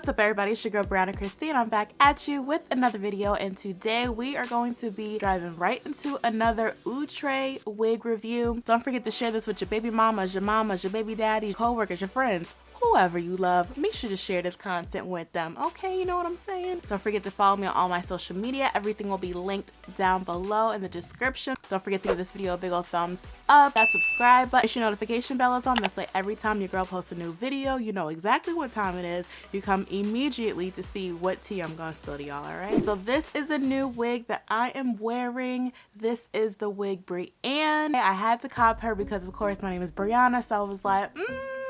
What's up everybody, it's your girl Breanne Christine. I'm back at you with another video, and today we are going to be diving right into another Outre wig review. Don't forget to share this with your baby mamas, your baby daddies, co-workers, your friends, whoever you love. Make sure to share this content with them, okay? You know what I'm saying? Don't forget to follow me on all my social media. Everything will be linked down below in the description. Don't forget to give this video a big old thumbs up, that subscribe button, your notification bell is on. This way every time your girl posts a new video, you know exactly what time it is. You come immediately to see what tea I'm gonna spill to y'all, alright? So this is a new wig that I am wearing. This is the wig Breanne. I had to cop her because of course my name is Breanne, so I was like,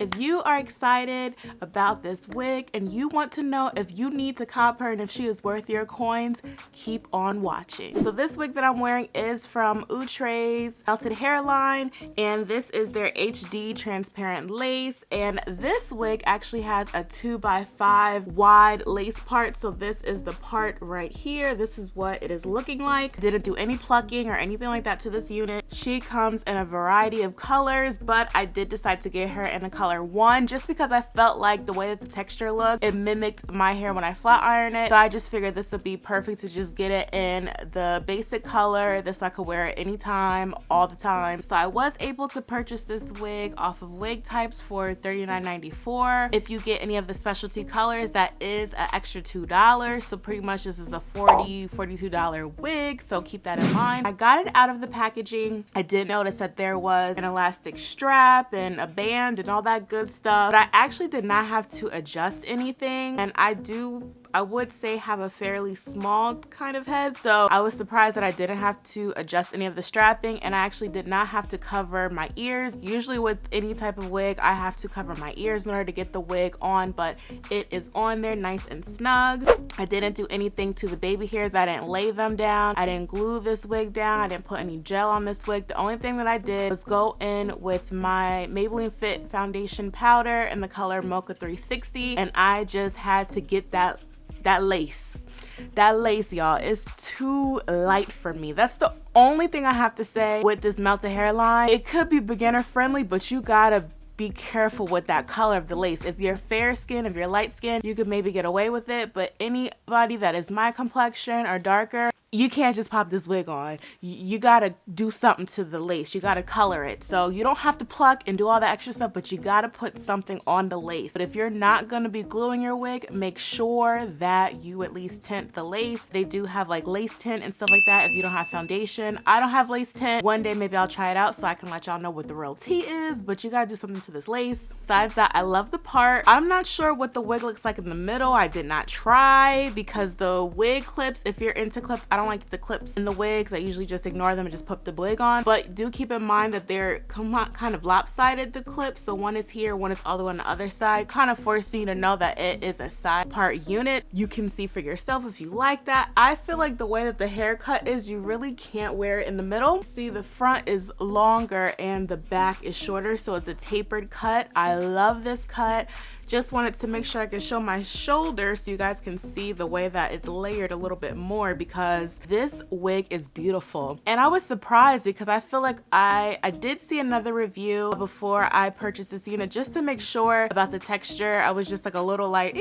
if you are excited about this wig and you want to know if you need to cop her and if she is worth your coins, keep on watching. So this wig that I'm wearing is from Outre's Melted Hairline, and this is their HD transparent lace, and this wig actually has a 2x5 wide lace part. So this is the part right here. This is what it is looking like. Didn't do any plucking or anything like that to this unit. She comes in a variety of colors, but I did decide to get her in the color 1 just because I felt like the way that the texture looked, it mimicked my hair when I flat iron it. So I just figured this would be perfect to just get it in the basic color. This I could wear it anytime, all the time. So I was able to purchase this wig off of Wig Types for $39.94. If you get any of the specialty colors, that is an extra $2. So pretty much this is a $42 wig, so keep that in mind. I got it out of the packaging. I did notice that there was an elastic strap and a band and all that good stuff, but I actually did not have to adjust anything, and I would say have a fairly small kind of head, so I was surprised that I didn't have to adjust any of the strapping, and I actually did not have to cover my ears. Usually with any type of wig I have to cover my ears in order to get the wig on, but it is on there nice and snug. I didn't do anything to the baby hairs. I didn't lay them down. I didn't glue this wig down. I didn't put any gel on this wig. The only thing that I did was go in with my Maybelline Fit foundation powder in the color Mocha 360, and I just had to get that lace. That lace, y'all, is too light for me. That's the only thing I have to say with this melted hairline. It could be beginner friendly, but you gotta be careful with that color of the lace. If you're fair skin, if you're light skin, you could maybe get away with it, but anybody that is my complexion or darker, you can't just pop this wig on. You gotta do something to the lace. You gotta color it. So you don't have to pluck and do all the extra stuff, but you gotta put something on the lace. But if you're not gonna be gluing your wig, make sure that you at least tint the lace. They do have like lace tint and stuff like that if you don't have foundation. I don't have lace tint. One day maybe I'll try it out so I can let y'all know what the real tea is, but you gotta do something to this lace. Besides that, I love the part. I'm not sure what the wig looks like in the middle. I did not try because the wig clips, if you're into clips, I don't like the clips in the wigs. I usually just ignore them and just put the wig on, but do keep in mind that they're kind of lopsided, the clips. So one is here, one is all the way on the other side, kind of forcing you to know that it is a side part unit. You can see for yourself if you like that. I feel like the way that the haircut is, you really can't wear it in the middle. See, the front is longer and the back is shorter, so it's a tapered cut. I love this cut. Just wanted to make sure I could show my shoulder so you guys can see the way that it's layered a little bit more, because this wig is beautiful. And I was surprised because I feel like I did see another review before I purchased this unit just to make sure about the texture. I was just like a little like,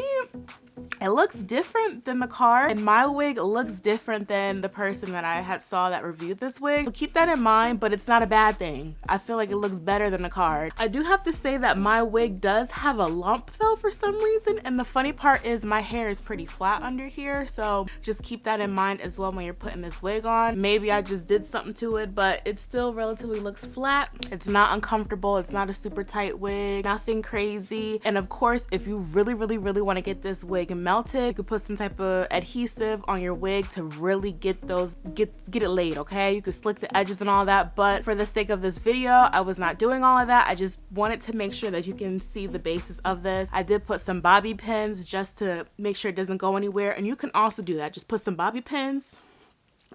it looks different than the card, and my wig looks different than the person that I had saw that reviewed this wig. So keep that in mind, but it's not a bad thing. I feel like it looks better than the card. I do have to say that my wig does have a lump though for some reason, and the funny part is my hair is pretty flat under here, so just keep that in mind as well when you're putting this wig on. Maybe I just did something to it, but it still relatively looks flat. It's not uncomfortable. It's not a super tight wig, nothing crazy. And of course, if you really want to get this wig melted, you could put some type of adhesive on your wig to really get it laid, okay? You could slick the edges and all that, but for the sake of this video, I was not doing all of that. I just wanted to make sure that you can see the basis of this. I did put some bobby pins just to make sure it doesn't go anywhere, and you can also do that. Just put some bobby pins.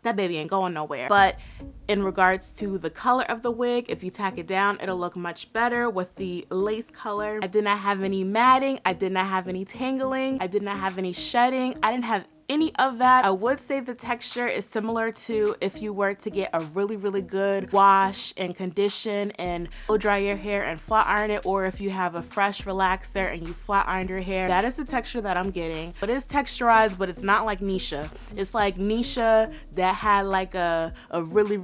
That baby ain't going nowhere. But in regards to the color of the wig, if you tack it down, it'll look much better with the lace color. I did not have any matting. I did not have any tangling. I did not have any shedding. I didn't have any of that. I would say the texture is similar to if you were to get a really good wash and condition and blow dry your hair and flat iron it, or if you have a fresh relaxer and you flat ironed your hair. That is the texture that I'm getting. It is texturized, but it's not like Neesha. It's like Neesha that had like a really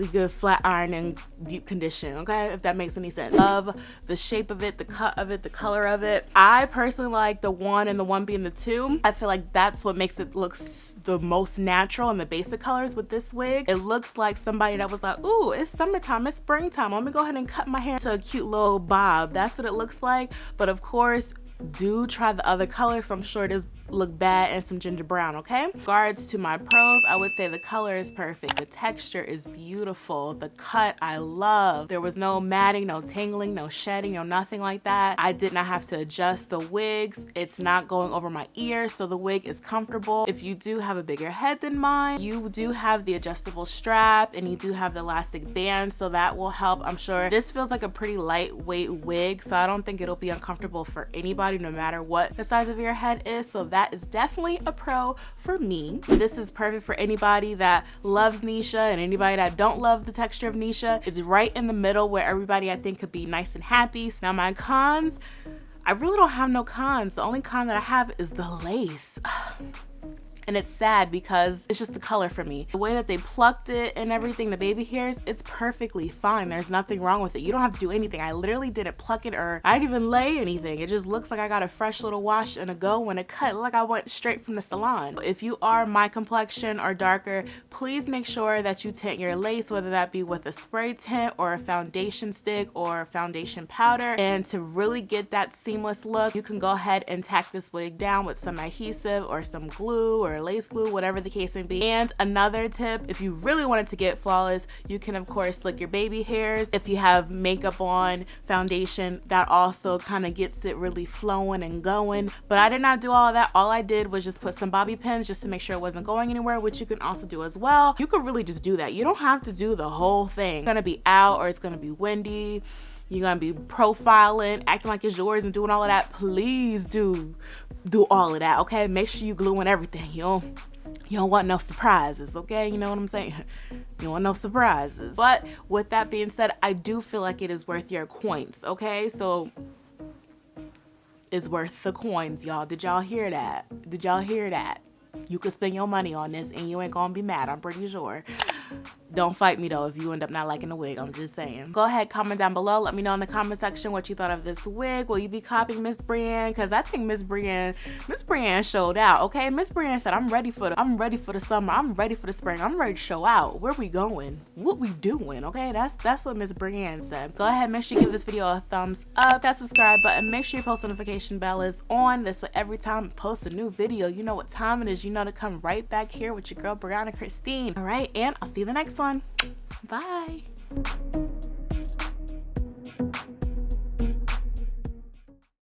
good flat iron and deep condition, okay, if that makes any sense. Love the shape of it, the cut of it, the color of it. I personally like the 1 and the 1 being the 2. I feel like that's what makes it look the most natural and the basic colors with this wig. It looks like somebody that was like, ooh, it's summertime, it's springtime, let me go ahead and cut my hair to a cute little bob. That's what it looks like. But of course, do try the other colors. So I'm sure it is look bad and some ginger brown, okay? In regards to my pros, I would say the color is perfect. The texture is beautiful. The cut, I love. There was no matting, no tangling, no shedding, no nothing like that. I did not have to adjust the wigs. It's not going over my ears, so the wig is comfortable. If you do have a bigger head than mine, you do have the adjustable strap and you do have the elastic band, so that will help. I'm sure this feels like a pretty lightweight wig, so I don't think it'll be uncomfortable for anybody, no matter what the size of your head is. So that is definitely a pro for me. This is perfect for anybody that loves Neesha and anybody that don't love the texture of Neesha. It's right in the middle where everybody I think could be nice and happy. Now my cons, I really don't have no cons. The only con that I have is the lace. And it's sad because it's just the color for me. The way that they plucked it and everything, the baby hairs, it's perfectly fine. There's nothing wrong with it. You don't have to do anything. I literally didn't pluck it or I didn't even lay anything. It just looks like I got a fresh little wash and a go and a cut, like I went straight from the salon. If you are my complexion or darker, please make sure that you tint your lace, whether that be with a spray tint or a foundation stick or foundation powder. And to really get that seamless look, you can go ahead and tack this wig down with some adhesive or some glue or lace glue, whatever the case may be. And another tip, if you really wanted to get flawless, you can of course slick your baby hairs. If you have makeup on, foundation, that also kind of gets it really flowing and going. But I did not do all of that. All I did was just put some bobby pins just to make sure it wasn't going anywhere, which you can also do as well. You could really just do that. You don't have to do the whole thing. It's gonna be out or it's gonna be windy. You're gonna be profiling, acting like it's yours and doing all of that. Please do all of that, okay? Make sure you glue in everything. You don't want no surprises, okay? You know what I'm saying? You don't want no surprises. But with that being said, I do feel like it is worth your coins, okay? So it's worth the coins, y'all. Did y'all hear that? Did y'all hear that? You could spend your money on this and you ain't gonna be mad, I'm pretty sure. Don't fight me though if you end up not liking the wig, I'm just saying. Go ahead, comment down below. Let me know in the comment section what you thought of this wig. Will you be copying Miss Breanne? Because I think Miss Breanne showed out, okay? Miss Breanne said, I'm ready for the summer, I'm ready for the spring, I'm ready to show out. Where we going? What we doing, okay? That's what Miss Breanne said. Go ahead, make sure you give this video a thumbs up, that subscribe button, make sure your post notification bell is on. This way every time I post a new video, you know what time it is. You know to come right back here with your girl Breanne and Christine. All right, and I'll see you in the next one. Bye.